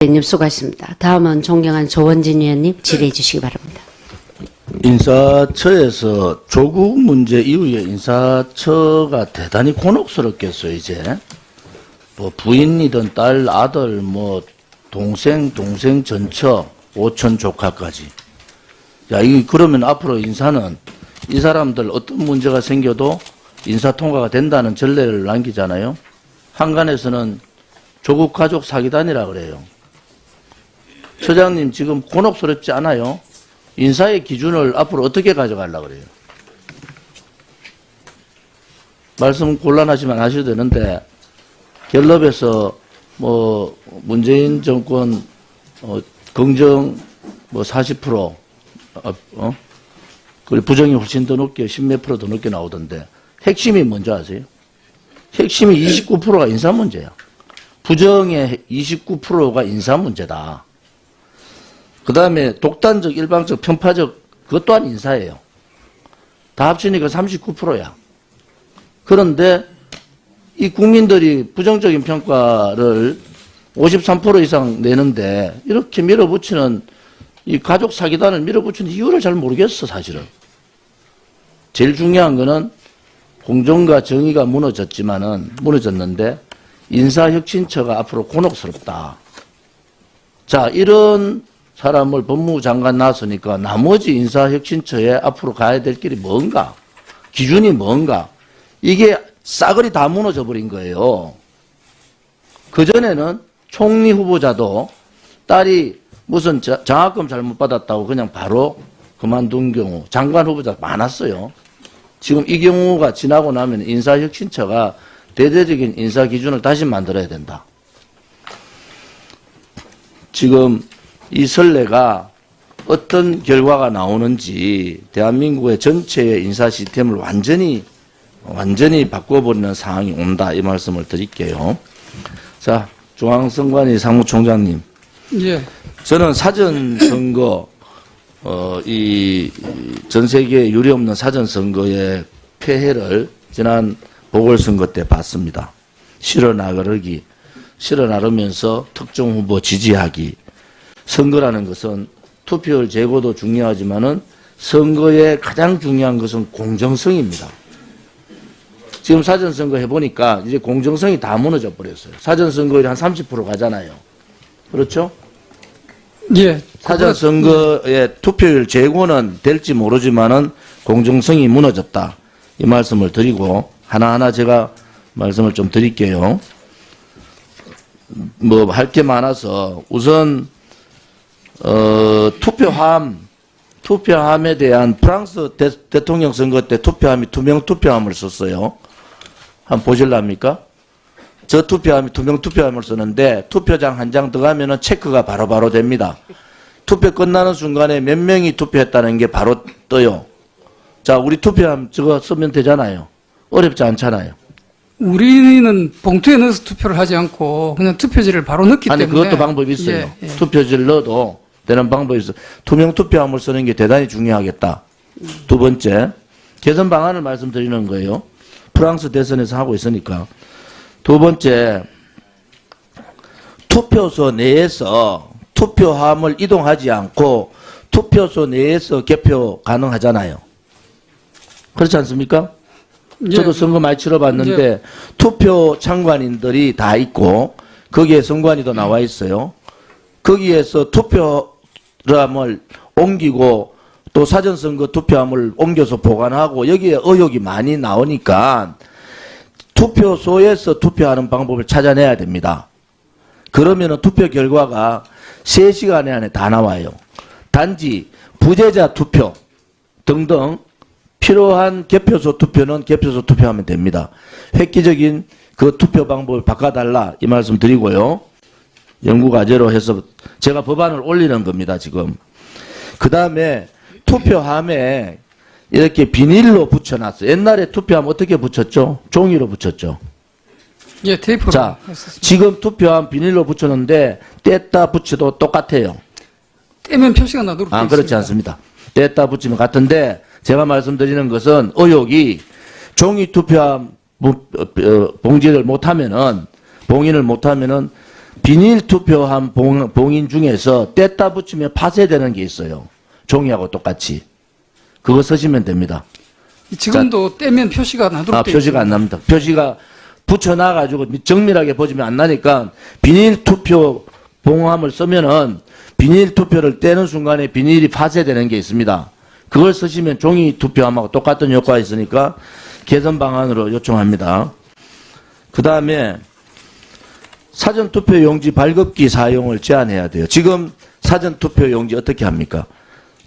의원님 수고하셨습니다. 다음은 존경한 조원진 의원님 질의해 주시기 바랍니다. 인사처에서 조국 문제 이후에 인사처가 대단히 곤혹스럽겠어요, 이제. 뭐 부인이든 딸, 아들, 뭐 동생 전처, 오촌 조카까지. 야, 그러면 앞으로 인사는 이 사람들 어떤 문제가 생겨도 인사 통과가 된다는 전례를 남기잖아요. 한간에서는 조국 가족 사기단이라 그래요. 처장님 지금 곤혹스럽지 않아요? 인사의 기준을 앞으로 어떻게 가져가려고 그래요? 말씀 곤란하지만 하셔도 되는데, 갤럽에서 뭐 문재인 정권 긍정 뭐 40%, 그리고 부정이 훨씬 더 높게 10몇 프로 더 높게 나오던데, 핵심이 뭔지 아세요? 핵심이 29%가 인사 문제야. 부정의 29%가 인사 문제다. 그 다음에 독단적, 일방적, 편파적, 그것 또한 인사예요. 다 합치니까 39%야. 그런데 이 국민들이 부정적인 평가를 53% 이상 내는데 이렇게 밀어붙이는 이 가족 사기단을 밀어붙이는 이유를 잘 모르겠어, 사실은. 제일 중요한 거는 공정과 정의가 무너졌는데 인사혁신처가 앞으로 곤혹스럽다. 자, 이런 사람을 법무부 장관 나서니까 나머지 인사혁신처에 앞으로 가야 될 길이 뭔가, 기준이 뭔가, 이게 싸그리 다 무너져 버린 거예요. 그전에는 총리 후보자도 딸이 무슨 장학금 잘못 받았다고 그냥 바로 그만둔 경우, 장관 후보자 많았어요. 지금 이 경우가 지나고 나면 인사혁신처가 대대적인 인사 기준을 다시 만들어야 된다. 지금 이 선례가 어떤 결과가 나오는지 대한민국의 전체의 인사 시스템을 완전히 바꿔버리는 상황이 온다, 이 말씀을 드릴게요. 자, 중앙선관위 사무총장님. 예. 저는 사전선거, 이 전 세계에 유례없는 사전선거의 폐해를 지난 보궐선거 때 봤습니다. 실어 나르면서 특정 후보 지지하기. 선거라는 것은 투표율 제고도 중요하지만은 선거의 가장 중요한 것은 공정성입니다. 지금 사전선거 해보니까 이제 공정성이 다 무너져 버렸어요. 사전선거율이 한 30% 가잖아요. 그렇죠? 예. 사전선거의 투표율 제고는 될지 모르지만은 공정성이 무너졌다. 이 말씀을 드리고 하나하나 제가 말씀을 좀 드릴게요. 뭐 할 게 많아서 우선 투표함에 대한 프랑스 대통령 선거 때 투표함이 투명 투표함을 썼어요. 한번 보실랍니까? 저 투표함이 투명 투표함을 쓰는데 투표장 한 장 들어가면은 체크가 바로바로 됩니다. 투표 끝나는 순간에 몇 명이 투표했다는 게 바로 떠요. 자, 우리 투표함 저거 쓰면 되잖아요. 어렵지 않잖아요. 우리는 봉투에 넣어서 투표를 하지 않고 그냥 투표지를 바로 넣기 아니, 때문에. 그것도 방법이 있어요. 예, 예. 투표지를 넣어도 되는 방법이 있어요. 투명 투표함을 쓰는 게 대단히 중요하겠다. 두 번째, 개선 방안을 말씀드리는 거예요. 프랑스 대선에서 하고 있으니까. 두 번째, 투표소 내에서 투표함을 이동하지 않고 투표소 내에서 개표 가능하잖아요. 그렇지 않습니까? 예. 저도 선거 많이 치러봤는데 예. 투표 참관인들이 다 있고 거기에 선관위도 나와 있어요. 거기에서 투표함을 옮기고 또 사전선거 투표함을 옮겨서 보관하고 여기에 의혹이 많이 나오니까 투표소에서 투표하는 방법을 찾아내야 됩니다. 그러면은 투표 결과가 3시간 안에 다 나와요. 단지 부재자 투표 등등 필요한 개표소 투표는 개표소 투표하면 됩니다. 획기적인 그 투표 방법을 바꿔달라, 이 말씀 드리고요. 연구과제로 해서 제가 법안을 올리는 겁니다, 지금. 그 다음에 투표함에 이렇게 비닐로 붙여놨어요. 옛날에 투표함 어떻게 붙였죠? 종이로 붙였죠. 예, 테이프로 자, 했었습니다. 지금 투표함 비닐로 붙였는데 뗐다 붙여도 똑같아요. 떼면 표시가 나도록 되어 그렇지 있습니다. 않습니다. 뗐다 붙이면 같은데 제가 말씀드리는 것은 의혹이 종이 투표함 봉지를 못하면은 봉인을 못하면은 비닐 투표한 봉인 중에서 뗐다 붙이면 파쇄되는 게 있어요. 종이하고 똑같이. 그거 쓰시면 됩니다. 지금도 떼면 표시가 나도록 돼 표시가 안 납니다. 표시가 붙여놔가지고 정밀하게 보시면 안 나니까 비닐 투표 봉함을 쓰면은 비닐 투표를 떼는 순간에 비닐이 파쇄되는 게 있습니다. 그걸 쓰시면 종이 투표함하고 똑같은 효과가 있으니까 개선 방안으로 요청합니다. 그 다음에 사전투표 용지 발급기 사용을 제한해야 돼요. 지금 사전투표 용지 어떻게 합니까?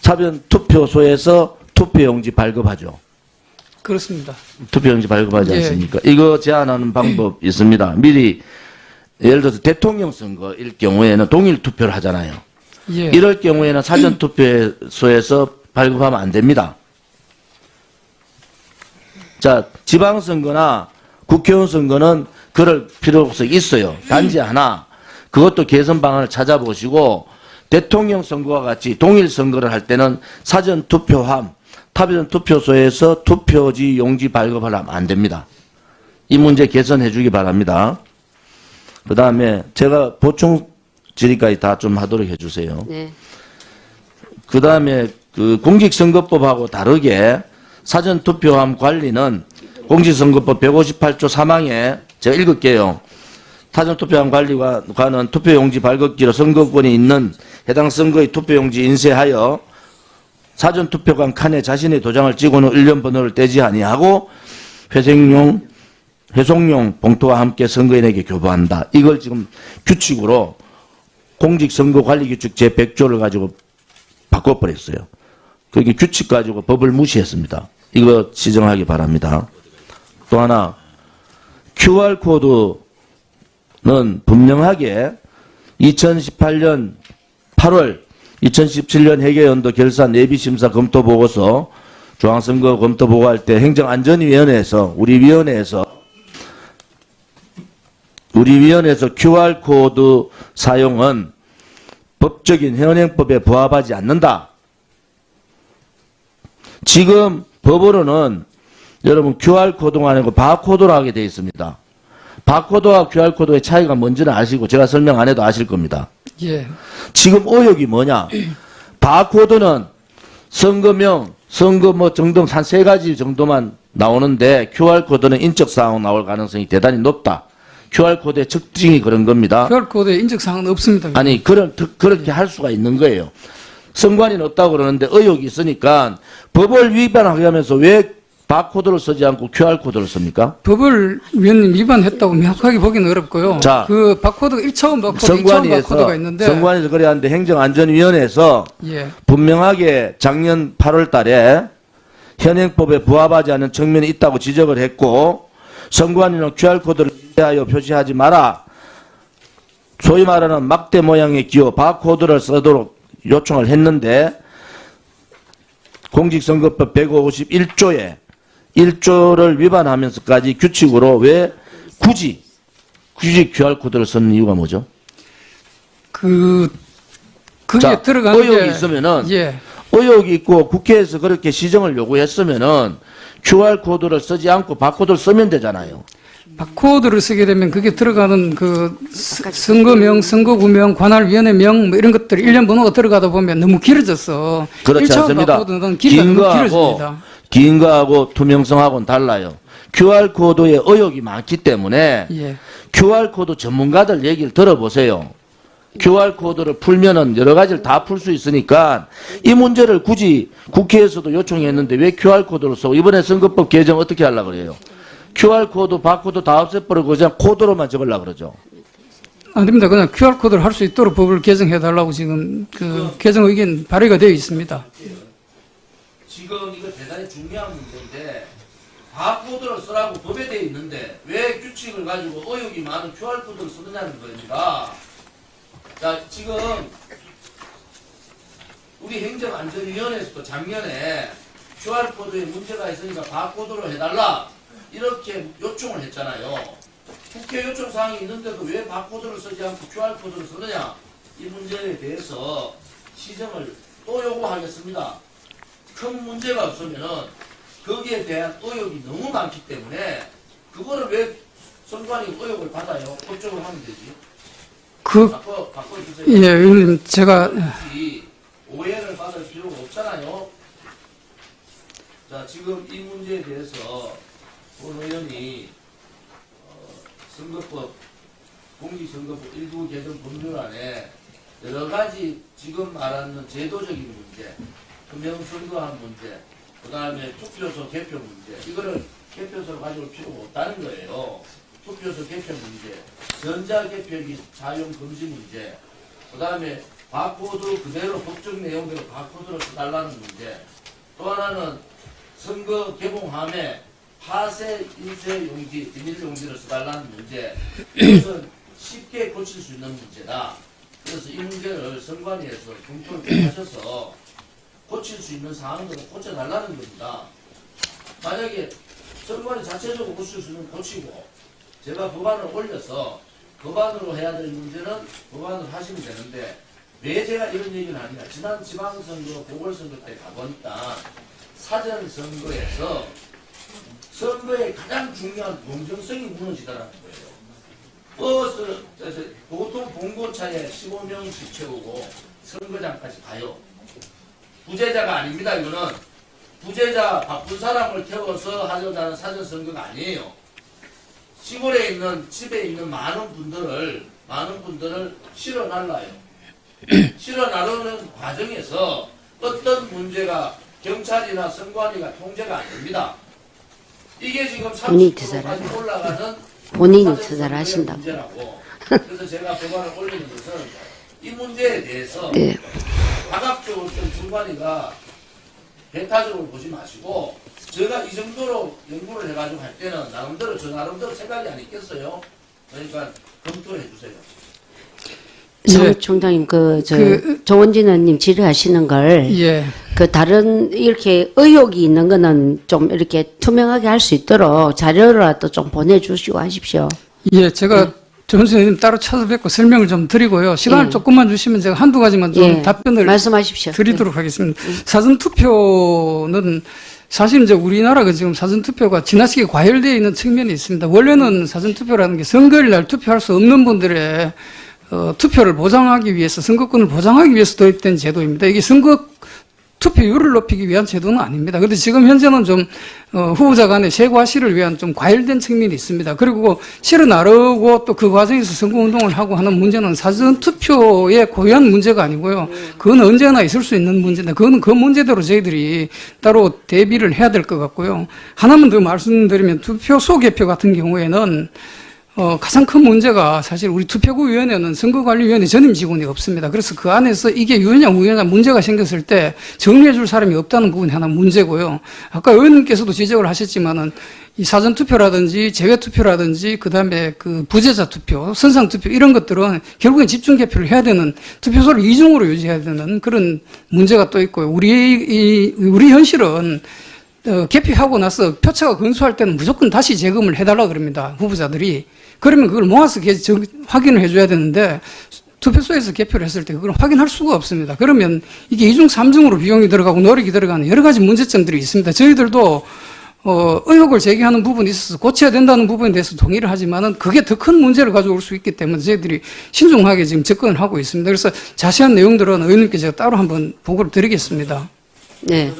사전투표소에서 투표용지 발급하죠. 그렇습니다. 투표용지 발급하지 예. 않습니까? 이거 제한하는 방법 있습니다. 미리 예를 들어서 대통령 선거일 경우에는 동일 투표를 하잖아요. 예. 이럴 경우에는 사전투표소에서 발급하면 안 됩니다. 자, 지방선거나 국회의원 선거는 그럴 필요가 있어요. 단지 하나, 그것도 개선 방안을 찾아보시고 대통령 선거와 같이 동일 선거를 할 때는 사전투표함, 사전투표소에서 투표지 용지 발급을 하면 안 됩니다. 이 문제 개선해 주기 바랍니다. 그 다음에 제가 보충 질의까지 다 좀 하도록 해주세요. 네. 그 다음에 그 공직선거법하고 다르게 사전투표함 관리는 공직선거법 158조 3항에 제가 읽을게요. 사전투표함 관리와 관은 투표용지 발급기로 선거권이 있는 해당 선거의 투표용지 인쇄하여 사전투표관 칸에 자신의 도장을 찍고는 일련 번호를 떼지 아니하고 회송용 봉투와 함께 선거인에게 교부한다. 이걸 지금 규칙으로 공직선거관리규칙 제100조를 가지고 바꿔버렸어요. 그게 규칙 가지고 법을 무시했습니다. 이거 시정하기 바랍니다. 또 하나 QR코드는 분명하게 2018년 8월 2017년 회계연도 결산 예비심사 검토보고서 중앙선거 검토보고할 때 행정안전위원회에서 우리 위원회에서 QR코드 사용은 법적인 현행법에 부합하지 않는다. 지금 법으로는 여러분 QR코드가 아니고 바코드로 하게 되어 있습니다. 바코드와 QR코드의 차이가 뭔지는 아시고 제가 설명 안 해도 아실 겁니다. 예. 지금 의혹이 뭐냐? 바코드는 선거명, 선거 뭐 정도 한 3가지 정도만 나오는데 QR코드는 인적사항 나올 가능성이 대단히 높다. QR코드의 특징이 그런 겁니다. QR코드에 인적사항은 없습니다. 아니, 그렇게 할 수가 있는 거예요. 선관위는 없다고 그러는데 의혹이 있으니까 법을 위반하게 하면서 왜 바코드를 쓰지 않고 QR코드를 씁니까? 법을 위원님 위반했다고 명확하게 보기는 어렵고요. 자, 그 바코드가 1차원 바코드, 2차원 바코드가 있는데. 선관위에서 그래야 하는데 행정안전위원회에서 예. 분명하게 작년 8월 달에 현행법에 부합하지 않는 측면이 있다고 지적을 했고 선관위는 QR코드를 인쇄하여 표시하지 마라. 소위 말하는 막대 모양의 기호 바코드를 쓰도록 요청을 했는데 공직선거법 151조에 1조를 위반하면서까지 규칙으로 왜 굳이 QR코드를 쓰는 이유가 뭐죠? 그게 자, 들어가는 의혹이 게. 있으면은 예. 의혹이 있고 국회에서 그렇게 시정을 요구했으면은 QR코드를 쓰지 않고 바코드를 쓰면 되잖아요. 바코드를 쓰게 되면 그게 들어가는 그 선거명, 선거구명, 관할위원회명 뭐 이런 것들이 일련 번호가 들어가다 보면 너무 길어져서 그렇지 1차원 않습니다. 바코드는 길이가 너무 길어집니다. 긴 거하고 투명성하고는 달라요. QR코드에 의혹이 많기 때문에 예. QR코드 전문가들 얘기를 들어보세요. QR코드를 풀면은 여러 가지를 다 풀 수 있으니까 이 문제를 굳이 국회에서도 요청했는데 왜 QR코드를 써? 이번에 선거법 개정 어떻게 하려고 그래요? QR코드, 바코드 다 없애버리고 그냥 코드로만 적으려고 그러죠. 안 됩니다. 그냥 QR코드를 할 수 있도록 법을 개정해달라고 지금 그 개정 의견 발의가 되어 있습니다. 지금 이거 대단히 중요한 문제인데 바코드를 쓰라고 법에 되어 있는데 왜 규칙을 가지고 의혹이 많은 QR코드를 쓰느냐는 겁니다. 자, 지금 우리 행정안전위원회에서도 작년에 QR코드에 문제가 있으니까 바코드로 해달라 이렇게 요청을 했잖아요. 국회 요청 사항이 있는데도 왜 바코드를 쓰지 않고 QR코드를 쓰느냐 이 문제에 대해서 시정을 또 요구하겠습니다. 큰 문제가 없으면은 거기에 대한 의혹이 너무 많기 때문에 그거를 왜 선관위 의혹을 받아요? 법적으로 하면 되지. 바꿔주세요. 예, 의원님, 제가, 이 오해를 받을 필요가 없잖아요. 자, 지금 이 문제에 대해서 본 의원이 선거법, 공직선거법 일부 개정 법률안에 여러 가지 지금 말하는 제도적인 문제, 투명선거한 문제, 그 다음에 투표소 개표 문제, 이거를 개표소로 가져올 필요가 없다는 거예요. 투표소 개표 문제, 전자개표기 사용 금지 문제, 그 다음에 바코드 그대로 법적 내용대로 바코드로 써달라는 문제, 또 하나는 선거 개봉함에 파쇄 인쇄 용지, 비닐 용지를 써달라는 문제, 이것은 쉽게 고칠 수 있는 문제다. 그래서 이 문제를 선관위에서 검토를 하셔서 고칠 수 있는 사항들을 고쳐달라는 겁니다. 만약에 선관위 자체적으로 고칠 수 있는 고치고 제가 법안을 올려서 법안으로 해야 될 문제는 법안을 하시면 되는데 왜 제가 이런 얘기를 하느냐. 지난 지방선거, 보궐선거 때 가보니까 사전선거에서 선거의 가장 중요한 공정성이 무너지더라는 거예요. 보통 봉고차에 15명씩 채우고 선거장까지 가요. 부재자가 아닙니다. 이거는 부재자 바쁜 사람을 태워서 하려고 하는 사전선거가 아니에요. 시골에 있는 집에 있는 많은 분들을 실어 날라요. 실어 나르는 과정에서 어떤 문제가 경찰이나 선관위가 통제가 안 됩니다. 이게 지금 본인이 30%까지 올라가는 본인이 사전선거의 투자를 하신다고. 문제라고. 그래서 제가 법안을 올리는 것은 이 문제에 대해서 네. 다각적으로 좀 선관위가 배타적으로 보지 마시고 제가 이 정도로 연구를 해가지고 할 때는 나름대로 저 나름대로 생각이 안 있겠어요. 그러니까 검토해 주세요. 성 총장님, 조원진 의원님 질의하시는 걸, 예. 다른, 이렇게 의혹이 있는 거는 좀 이렇게 투명하게 할 수 있도록 자료라도 좀 보내주시고 하십시오. 예, 제가 조원진 의원님 따로 찾아뵙고 설명을 좀 드리고요. 시간을 예. 조금만 주시면 제가 한두 가지만 좀 예. 답변을 말씀하십시오. 드리도록 하겠습니다. 사전투표는 사실 이제 우리나라가 지금 사전투표가 지나치게 과열되어 있는 측면이 있습니다. 원래는 사전투표라는 게 선거일 날 투표할 수 없는 분들의 투표를 보장하기 위해서, 선거권을 보장하기 위해서 도입된 제도입니다. 이게 선거 투표율을 높이기 위한 제도는 아닙니다. 그런데 지금 현재는 좀 후보자 간의 세과시를 위한 좀 과열된 측면이 있습니다. 그리고 실어 나르고 또 그 과정에서 선거운동을 하고 하는 문제는 사전투표의 고유한 문제가 아니고요. 그건 언제나 있을 수 있는 문제인데 그거는 그 문제대로 저희들이 따로 대비를 해야 될 것 같고요. 하나만 더 말씀드리면 투표소 개표 같은 경우에는 가장 큰 문제가 사실 우리 투표구위원회는 선거관리위원회 전임 직원이 없습니다. 그래서 그 안에서 이게 유효냐 무효냐 문제가 생겼을 때 정리해 줄 사람이 없다는 부분이 하나 문제고요. 아까 의원님께서도 지적을 하셨지만은 이 사전투표라든지 재외투표라든지 그다음에 그 부재자 투표, 선상투표 이런 것들은 결국엔 집중 개표를 해야 되는 투표소를 이중으로 유지해야 되는 그런 문제가 또 있고요. 우리 현실은 개표하고 나서 표차가 근소할 때는 무조건 다시 재검을 해달라 그럽니다. 후보자들이. 그러면 그걸 모아서 확인을 해줘야 되는데 투표소에서 개표를 했을 때 그걸 확인할 수가 없습니다. 그러면 이게 2중, 3중으로 비용이 들어가고 노력이 들어가는 여러 가지 문제점들이 있습니다. 저희들도 의혹을 제기하는 부분이 있어서 고쳐야 된다는 부분에 대해서 동의를 하지만은 그게 더 큰 문제를 가져올 수 있기 때문에 저희들이 신중하게 지금 접근을 하고 있습니다. 그래서 자세한 내용들은 의원님께 제가 따로 한번 보고를 드리겠습니다. 네.